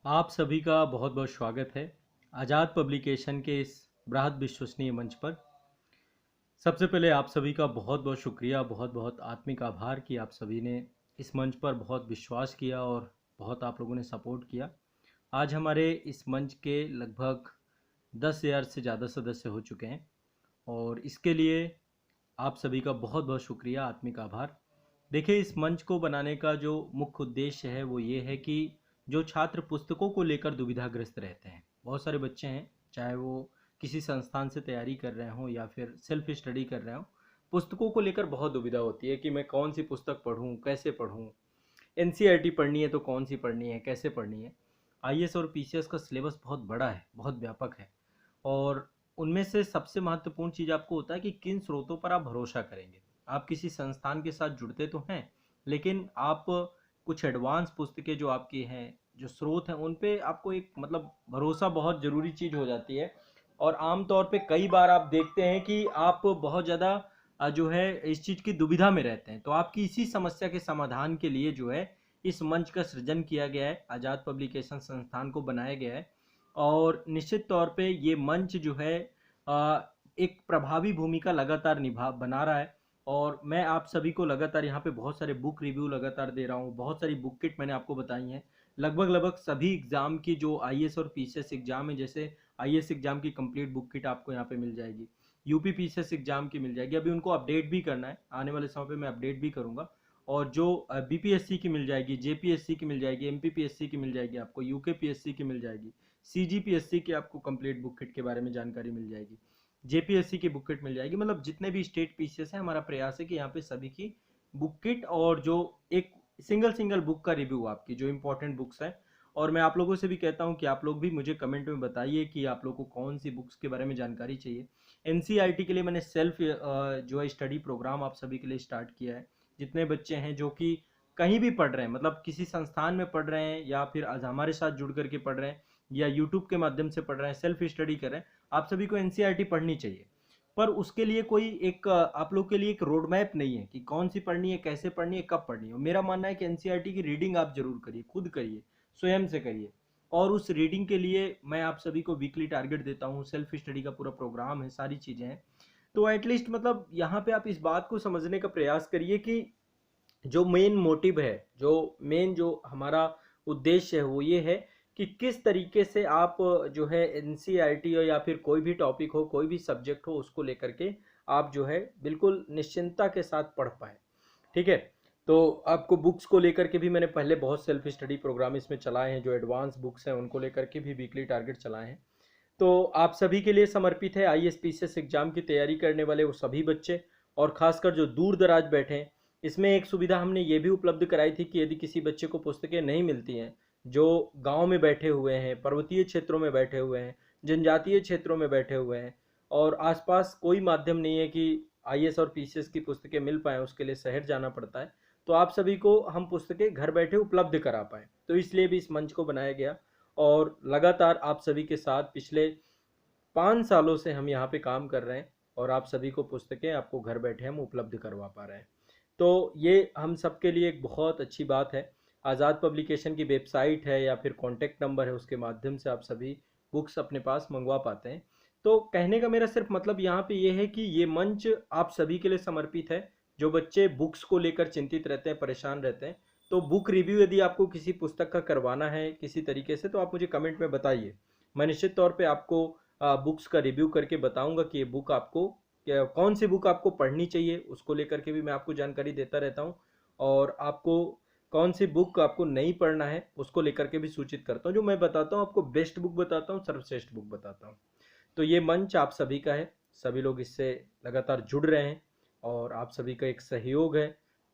आप सभी का बहुत बहुत स्वागत है आज़ाद पब्लिकेशन के इस बृहद विश्वसनीय मंच पर। सबसे पहले आप सभी का बहुत बहुत शुक्रिया, बहुत बहुत आत्मिक आभार कि आप सभी ने इस मंच पर बहुत विश्वास किया और बहुत आप लोगों ने सपोर्ट किया। आज हमारे इस मंच के लगभग 10,000 से ज़्यादा सदस्य हो चुके हैं और इसके लिए आप सभी का बहुत बहुत शुक्रिया, आत्मिक आभार। देखिए, इस मंच को बनाने का जो मुख्य उद्देश्य है वो ये है कि जो छात्र पुस्तकों को लेकर दुविधाग्रस्त रहते हैं, बहुत सारे बच्चे हैं, चाहे वो किसी संस्थान से तैयारी कर रहे हों या फिर सेल्फ स्टडी कर रहे हों, पुस्तकों को लेकर बहुत दुविधा होती है कि मैं कौन सी पुस्तक पढूं, कैसे पढूं, एनसीईआरटी पढ़नी है तो कौन सी पढ़नी है, कैसे पढ़नी है। आईएएस और पीसीएस का सिलेबस बहुत बड़ा है, बहुत व्यापक है और उनमें से सबसे महत्वपूर्ण चीज़ आपको होता है कि किन स्रोतों पर आप भरोसा करेंगे। आप किसी संस्थान के साथ जुड़ते तो हैं, लेकिन आप कुछ एडवांस पुस्तकें जो आपकी हैं, जो स्रोत हैं, उन पे आपको एक मतलब भरोसा बहुत ज़रूरी चीज़ हो जाती है। और आम तौर पे कई बार आप देखते हैं कि आप बहुत ज़्यादा जो है इस चीज़ की दुविधा में रहते हैं। तो आपकी इसी समस्या के समाधान के लिए जो है इस मंच का सृजन किया गया है, आज़ाद पब्लिकेशन संस्थान को बनाया गया है। और निश्चित तौर पे ये मंच जो है अ, एक प्रभावी भूमिका लगातार निभा बना रहा है। और मैं आप सभी को लगातार यहाँ पे बहुत सारे बुक रिव्यू लगातार दे रहा हूँ, बहुत सारी बुक किट मैंने आपको बताई हैं। लगभग लगभग सभी एग्ज़ाम की जो आईएएस और पीसीएस एग्ज़ाम है, जैसे आईएएस एग्ज़ाम की कंप्लीट बुक किट आपको यहाँ पे मिल जाएगी, यूपी पीसीएस एग्ज़ाम की मिल जाएगी। अभी उनको अपडेट भी करना है, आने वाले समय पे मैं अपडेट भी करूँगा। और जो बीपीएससी की मिल जाएगी, जेपीएससी की मिल जाएगी, एमपीपीएससी की मिल जाएगी, आपको यूकेपीएससी की मिल जाएगी, सीजीपीएससी की आपको कंप्लीट बुक किट के बारे में जानकारी मिल जाएगी, जेपीएससी की बुक किट मिल जाएगी। मतलब जितने भी स्टेट पीसीएस है, हमारा प्रयास है कि यहाँ पे सभी की बुक किट और जो एक सिंगल सिंगल बुक का रिव्यू, आपकी जो इंपॉर्टेंट बुक्स हैं। और मैं आप लोगों से भी कहता हूँ कि आप लोग भी मुझे कमेंट में बताइए कि आप लोगों को कौन सी बुक्स के बारे में जानकारी चाहिए। एनसीईआरटी के लिए मैंने सेल्फ जो है स्टडी प्रोग्राम आप सभी के लिए स्टार्ट किया है। जितने बच्चे हैं जो कि कहीं भी पढ़ रहे हैं, मतलब किसी संस्थान में पढ़ रहे हैं या फिर आज हमारे साथ जुड़ करके पढ़ रहे हैं या यूट्यूब के माध्यम से पढ़ रहे हैं, सेल्फ स्टडी कर रहे हैं, आप सभी को एनसीईआरटी पढ़नी चाहिए। पर उसके लिए कोई एक आप लोग के लिए एक रोड मैप नहीं है कि कौन सी पढ़नी है, कैसे पढ़नी है, कब पढ़नी है। मेरा मानना है कि एनसीईआरटी की रीडिंग आप जरूर करिए, खुद करिए, स्वयं से करिए। और उस रीडिंग के लिए मैं आप सभी को वीकली टारगेट देता हूँ, सेल्फ स्टडी का पूरा प्रोग्राम है, सारी चीज़ें हैं। तो एटलीस्ट मतलब यहाँ पे आप इस बात को समझने का प्रयास करिए कि जो मेन मोटिव है, जो मेन जो हमारा उद्देश्य है वो ये है कि किस तरीके से आप जो है एनसीईआरटी हो या फिर कोई भी टॉपिक हो, कोई भी सब्जेक्ट हो, उसको लेकर के आप जो है बिल्कुल निश्चिंतता के साथ पढ़ पाए। ठीक है। तो आपको बुक्स को लेकर के भी मैंने पहले बहुत सेल्फ स्टडी प्रोग्राम इसमें चलाए हैं, जो एडवांस बुक्स हैं उनको लेकर के भी वीकली टारगेट चलाए हैं। तो आप सभी के लिए समर्पित है, आईएएस पीसीएस एग्जाम की तैयारी करने वाले वो सभी बच्चे और खासकर जो दूर दराज बैठे हैं। इसमें एक सुविधा हमने ये भी उपलब्ध कराई थी कि यदि किसी बच्चे को पुस्तकें नहीं मिलती हैं, जो गांव में बैठे हुए हैं, पर्वतीय क्षेत्रों में बैठे हुए हैं, जनजातीय क्षेत्रों में बैठे हुए हैं और आसपास कोई माध्यम नहीं है कि आईएएस और पीसीएस की पुस्तकें मिल पाएँ, उसके लिए शहर जाना पड़ता है, तो आप सभी को हम पुस्तकें घर बैठे उपलब्ध करा पाएँ। तो इसलिए भी इस मंच को बनाया गया और लगातार आप सभी के साथ पिछले 5 सालों से हम यहाँ पे काम कर रहे हैं और आप सभी को पुस्तकें आपको घर बैठे हम उपलब्ध करवा पा रहे हैं। तो ये हम सबके लिए एक बहुत अच्छी बात है। आज़ाद पब्लिकेशन की वेबसाइट है या फिर कॉन्टैक्ट नंबर है, उसके माध्यम से आप सभी बुक्स अपने पास मंगवा पाते हैं। तो कहने का मेरा सिर्फ मतलब यहाँ पे ये है कि ये मंच आप सभी के लिए समर्पित है, जो बच्चे बुक्स को लेकर चिंतित रहते हैं, परेशान रहते हैं। तो बुक रिव्यू यदि आपको किसी पुस्तक का करवाना है किसी तरीके से, तो आप मुझे कमेंट में बताइए। मैं निश्चित तौर पे आपको बुक्स का रिव्यू करके बताऊंगा कि ये बुक आपको कौन सी बुक आपको पढ़नी चाहिए, उसको लेकर के भी मैं आपको जानकारी देता रहता हूँ। और आपको कौन सी बुक आपको नहीं पढ़ना है उसको लेकर के भी सूचित करता हूँ। जो मैं बताता हूँ आपको बेस्ट बुक बताता हूँ, सर्वश्रेष्ठ बुक बताता हूँ। तो ये मंच आप सभी का है, सभी लोग इससे लगातार जुड़ रहे हैं और आप सभी का एक सहयोग है।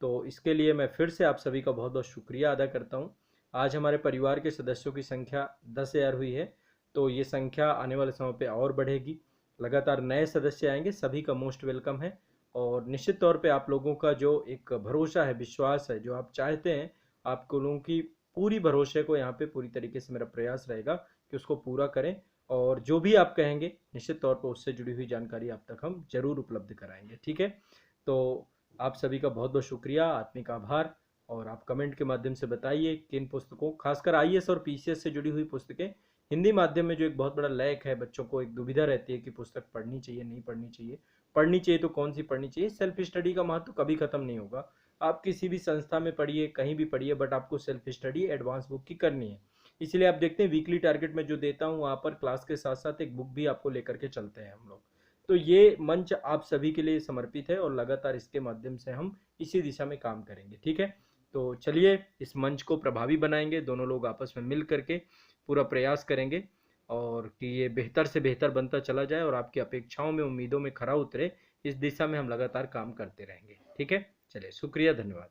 तो इसके लिए मैं फिर से आप सभी का बहुत बहुत शुक्रिया अदा करता हूँ। आज हमारे परिवार के सदस्यों की संख्या 10,000 हुई है, तो ये संख्या आने वाले समय पे और बढ़ेगी। लगातार नए सदस्य आएंगे, सभी का मोस्ट वेलकम है। और निश्चित तौर पे आप लोगों का जो एक भरोसा है, विश्वास है, जो आप चाहते हैं, आपको लोगों की पूरी भरोसे को यहाँ पे पूरी तरीके से मेरा प्रयास रहेगा कि उसको पूरा करें। और जो भी आप कहेंगे निश्चित तौर पर उससे जुड़ी हुई जानकारी आप तक हम जरूर उपलब्ध कराएंगे। ठीक है। तो आप सभी का बहुत बहुत शुक्रिया, आत्मिक आभार और आप कमेंट के माध्यम से बताइए किन पुस्तकों, खासकर आईएएस और पीसीएस से जुड़ी हुई पुस्तकें हिंदी माध्यम में जो एक बहुत बड़ा लैक है, बच्चों को एक दुविधा रहती है कि पुस्तक पढ़नी चाहिए नहीं पढ़नी चाहिए, पढ़नी चाहिए तो कौन सी पढ़नी चाहिए। सेल्फ स्टडी का महत्व कभी खत्म नहीं होगा। आप किसी भी संस्था में पढ़िए, कहीं भी पढ़िए, बट आपको सेल्फ स्टडी एडवांस बुक की करनी है। इसलिए आप देखते हैं वीकली टारगेट में जो देता हूँ वहाँ पर क्लास के साथ साथ एक बुक भी आपको लेकर के चलते हैं हम लोग। तो ये मंच आप सभी के लिए समर्पित है और लगातार इसके माध्यम से हम इसी दिशा में काम करेंगे। ठीक है, तो चलिए इस मंच को प्रभावी बनाएंगे, दोनों लोग आपस में मिल करके पूरा प्रयास करेंगे और कि ये बेहतर से बेहतर बनता चला जाए और आपकी अपेक्षाओं में, उम्मीदों में खरा उतरे। इस दिशा में हम लगातार काम करते रहेंगे। ठीक है, चलिए, शुक्रिया, धन्यवाद।